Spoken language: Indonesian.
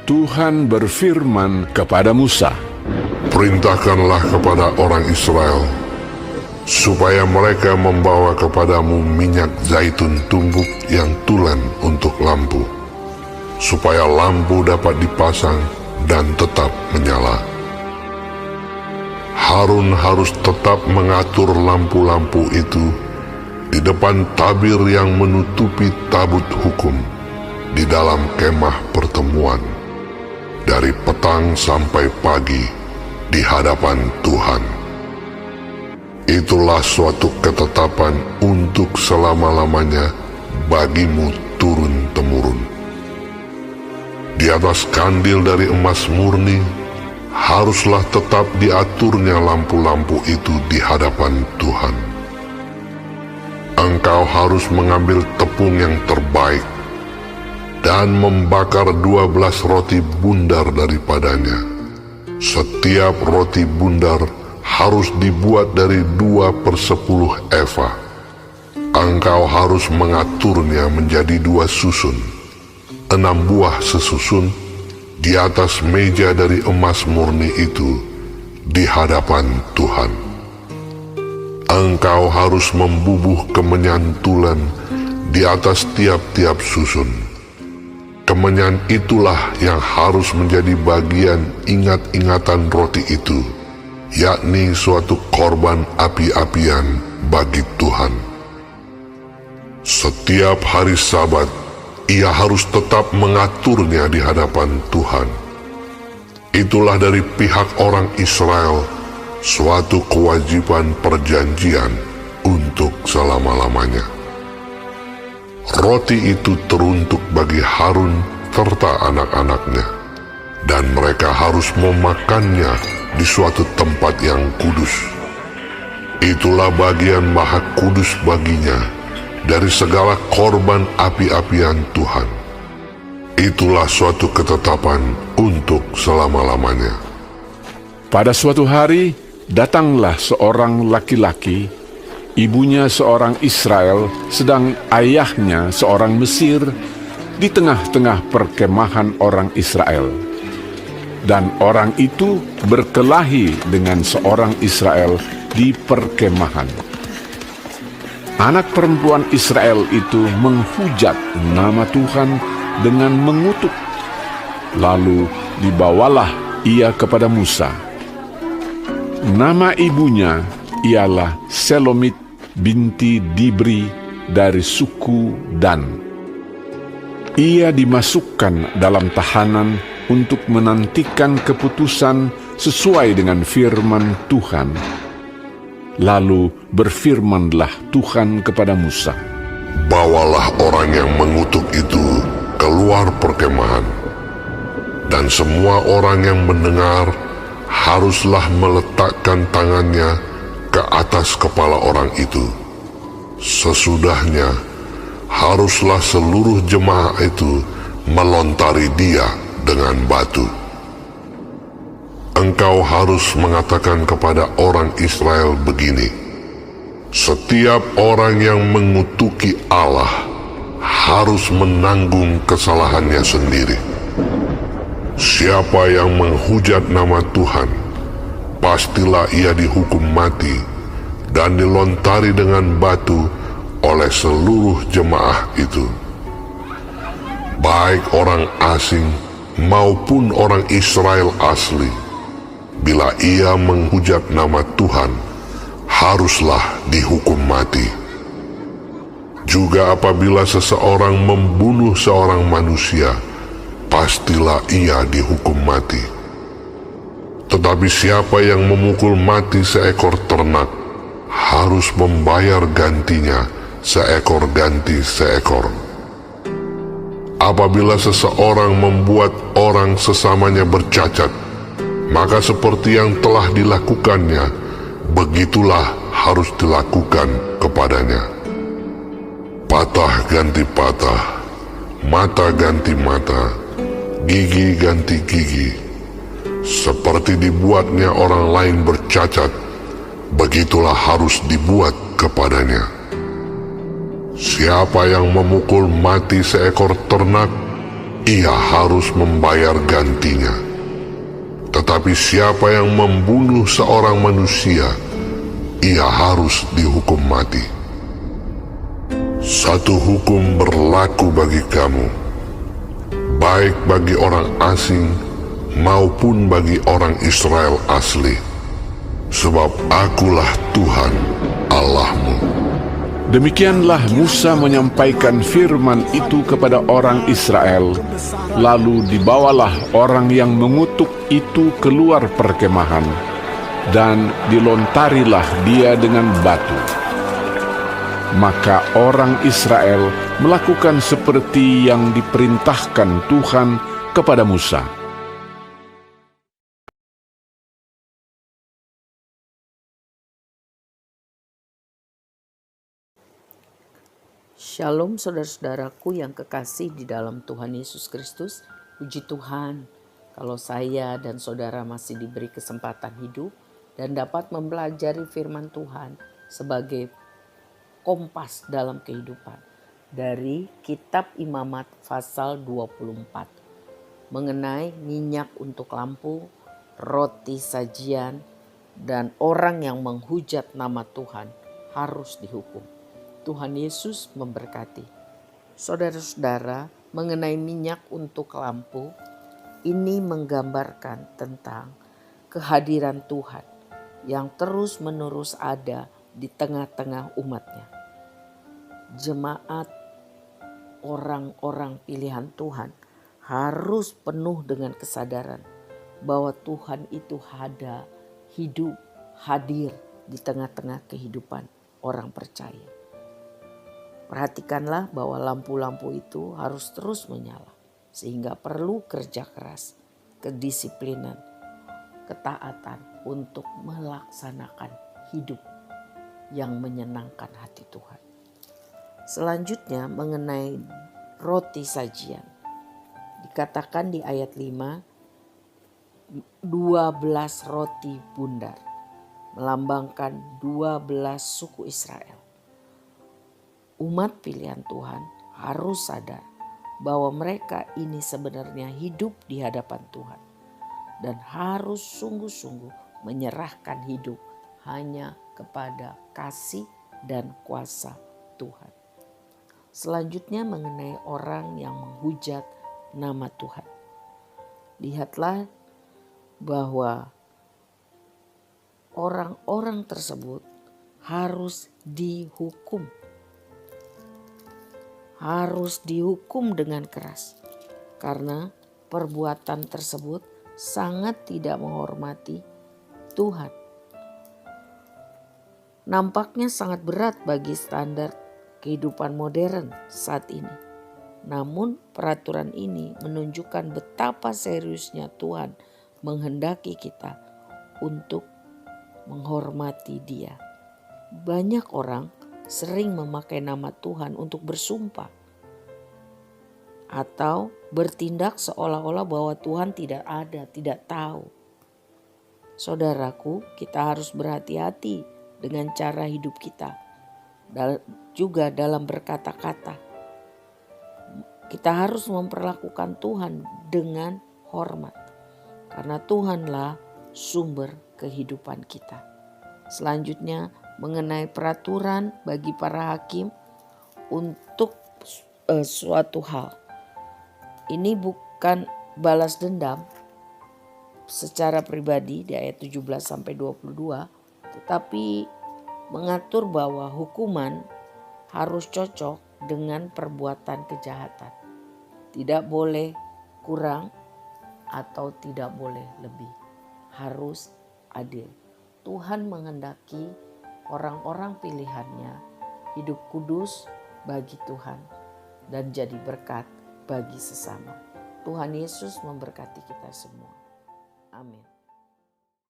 Tuhan berfirman kepada Musa, "Perintahkanlah kepada orang Israel, supaya mereka membawa kepadamu minyak zaitun tumbuk yang tulen untuk lampu, supaya lampu dapat dipasang dan tetap menyala. Harun harus tetap mengatur lampu-lampu itu di depan tabir yang menutupi tabut hukum di dalam kemah pertemuan, dari petang sampai pagi di hadapan Tuhan. Itulah suatu ketetapan untuk selama-lamanya bagimu turun-temurun. Di atas kandil dari emas murni haruslah tetap diaturnya lampu-lampu itu di hadapan Tuhan. Engkau harus mengambil tepung yang terbaik dan membakar 12 roti bundar daripadanya. Setiap roti bundar harus dibuat dari 2/10 eva. Engkau harus mengaturnya menjadi 2 susun, 6 buah sesusun di atas meja dari emas murni itu di hadapan Tuhan. Engkau harus membubuh kemenyan tulen di atas tiap-tiap susun. Kemenyan itulah yang harus menjadi bagian ingat-ingatan roti itu, yakni suatu korban api-apian bagi Tuhan. Setiap hari Sabat, ia harus tetap mengaturnya di hadapan Tuhan. Itulah dari pihak orang Israel suatu kewajiban perjanjian untuk selama-lamanya. Roti itu teruntuk bagi Harun serta anak-anaknya, dan mereka harus memakannya di suatu tempat yang kudus. Itulah bagian maha kudus baginya dari segala korban api-apian Tuhan. Itulah suatu ketetapan untuk selama-lamanya. Pada suatu hari, datanglah seorang laki-laki, ibunya seorang Israel, sedang ayahnya seorang Mesir, di tengah-tengah perkemahan orang Israel. Dan orang itu berkelahi dengan seorang Israel di perkemahan. Anak perempuan Israel itu menghujat nama Tuhan dengan mengutuk. Lalu dibawalah ia kepada Musa. Nama ibunya ialah Selomit binti Dibri dari suku Dan. Ia dimasukkan dalam tahanan untuk menantikan keputusan sesuai dengan firman Tuhan. Lalu berfirmanlah Tuhan kepada Musa, "Bawalah orang yang mengutuk itu keluar perkemahan, dan semua orang yang mendengar haruslah meletakkan tangannya ke atas kepala orang itu. Sesudahnya, haruslah seluruh jemaah itu melontari dia dengan batu. Engkau harus mengatakan kepada orang Israel begini: setiap orang yang mengutuki Allah harus menanggung kesalahannya sendiri. Siapa yang menghujat nama Tuhan, pastilah ia dihukum mati dan dilontari dengan batu oleh seluruh jemaah itu. Baik orang asing maupun orang Israel asli, bila ia menghujat nama Tuhan, haruslah dihukum mati. Juga apabila seseorang membunuh seorang manusia, pastilah ia dihukum mati. Tetapi siapa yang memukul mati seekor ternak, harus membayar gantinya seekor ganti seekor. Apabila seseorang membuat orang sesamanya bercacat, maka seperti yang telah dilakukannya, begitulah harus dilakukan kepadanya. Patah ganti patah, mata ganti mata, gigi ganti gigi. Seperti dibuatnya orang lain bercacat, begitulah harus dibuat kepadanya. Siapa yang memukul mati seekor ternak, ia harus membayar gantinya. Tetapi siapa yang membunuh seorang manusia, ia harus dihukum mati. Satu hukum berlaku bagi kamu, baik bagi orang asing maupun bagi orang Israel asli, sebab akulah Tuhan Allahmu. Demikianlah Musa menyampaikan firman itu kepada orang Israel. Lalu dibawalah orang yang mengutuk itu keluar perkemahan, dan dilontarilah dia dengan batu. Maka orang Israel melakukan seperti yang diperintahkan Tuhan kepada Musa. Shalom saudara-saudaraku yang kekasih di dalam Tuhan Yesus Kristus. Puji Tuhan kalau saya dan saudara masih diberi kesempatan hidup dan dapat mempelajari firman Tuhan sebagai kompas dalam kehidupan. Dari kitab Imamat pasal 24 mengenai minyak untuk lampu, roti sajian, dan orang yang menghujat nama Tuhan harus dihukum. Tuhan Yesus memberkati. Saudara-saudara, mengenai minyak untuk lampu, ini menggambarkan tentang kehadiran Tuhan yang terus-menerus ada di tengah-tengah umatnya. Jemaat orang-orang pilihan Tuhan harus penuh dengan kesadaran bahwa Tuhan itu ada, hidup, hadir di tengah-tengah kehidupan orang percaya. Perhatikanlah bahwa lampu-lampu itu harus terus menyala, sehingga perlu kerja keras, kedisiplinan, ketaatan untuk melaksanakan hidup yang menyenangkan hati Tuhan. Selanjutnya mengenai roti sajian. Dikatakan di ayat 5, 12 roti bundar, melambangkan 12 suku Israel. Umat pilihan Tuhan harus sadar bahwa mereka ini sebenarnya hidup di hadapan Tuhan dan harus sungguh-sungguh menyerahkan hidup hanya kepada kasih dan kuasa Tuhan. Selanjutnya mengenai orang yang menghujat nama Tuhan. Lihatlah bahwa orang-orang tersebut harus dihukum. Harus dihukum dengan keras karena perbuatan tersebut sangat tidak menghormati Tuhan. Nampaknya sangat berat bagi standar kehidupan modern saat ini. Namun peraturan ini menunjukkan betapa seriusnya Tuhan menghendaki kita untuk menghormati Dia. Banyak orang sering memakai nama Tuhan untuk bersumpah atau bertindak seolah-olah bahwa Tuhan tidak ada, tidak tahu. Saudaraku, kita harus berhati-hati dengan cara hidup kita, juga dalam berkata-kata. Kita harus memperlakukan Tuhan dengan hormat, karena Tuhanlah sumber kehidupan kita. Selanjutnya mengenai peraturan bagi para hakim untuk suatu hal. Ini bukan balas dendam secara pribadi di ayat 17-22, tetapi mengatur bahwa hukuman harus cocok dengan perbuatan kejahatan. Tidak boleh kurang atau tidak boleh lebih. Harus adil. Tuhan menghendaki orang-orang pilihannya hidup kudus bagi Tuhan dan jadi berkat bagi sesama. Tuhan Yesus memberkati kita semua. Amin.